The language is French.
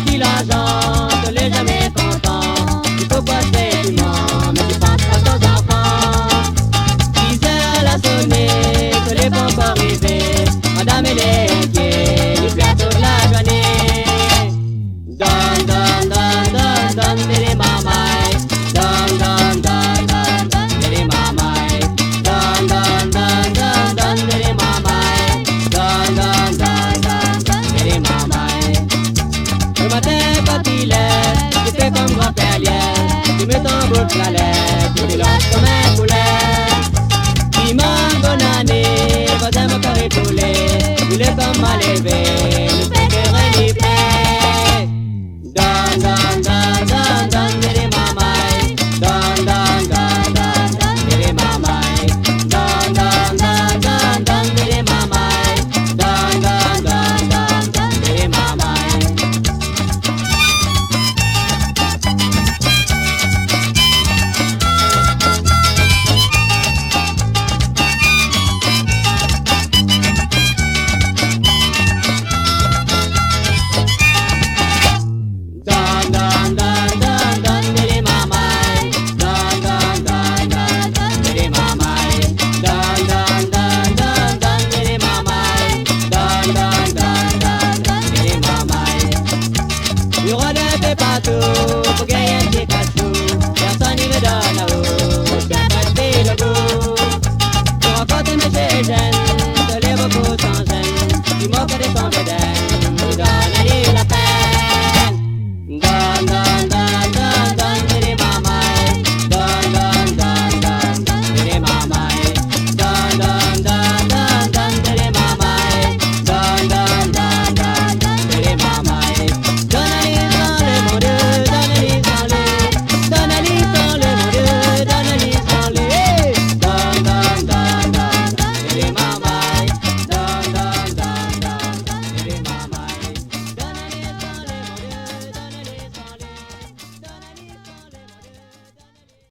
dit l'argent, que les jamais content. Il faut passer du monde, mais tu penses pas aux enfants. 10 heures la sonner, que les bons pas arrivés. Madame elle est inquiète, il pleut toute la journée. Donne, donne, donne, donne, donne, les marmailles. Donne, donne, donne, donne, donne, les marmailles. Donne, donne, donne, donne, donne, les marmailles. Donne, donne, donne, donne, donne, les marmailles. Le matin quand il est, tu fais comme grand-père Liel. Tu mets ton bouche la lèvre, tu l'élances comme un poulet. Dimanche, bonne année, voisin mon carré poulet. Il est comme mal élevé, le fait que rien plaît. Donne, donne, donne, donne, donne, les marmailles. Donne, donne, donne, donne, donne, les marmailles. Donne, donne, donne, donne, donne, les marmailles. Donne, donne, donne, donne, donne, les marmailles. Donne, donne, donne, donne, donne, les marmailles. Donne, donne, donne, donne, donne, les marmailles. Donne, donne, donne, donne, donne, les marmailles. Donne, donne, donne, donne, donne, les marmailles. Du rodin partout, pour gagner un petit casse-cou. Personne n'y me donne là-haut, bien caché le goût. Tu rencontres mes jeunes, te lèves beaucoup sans gêne. Tu moques de son vedette.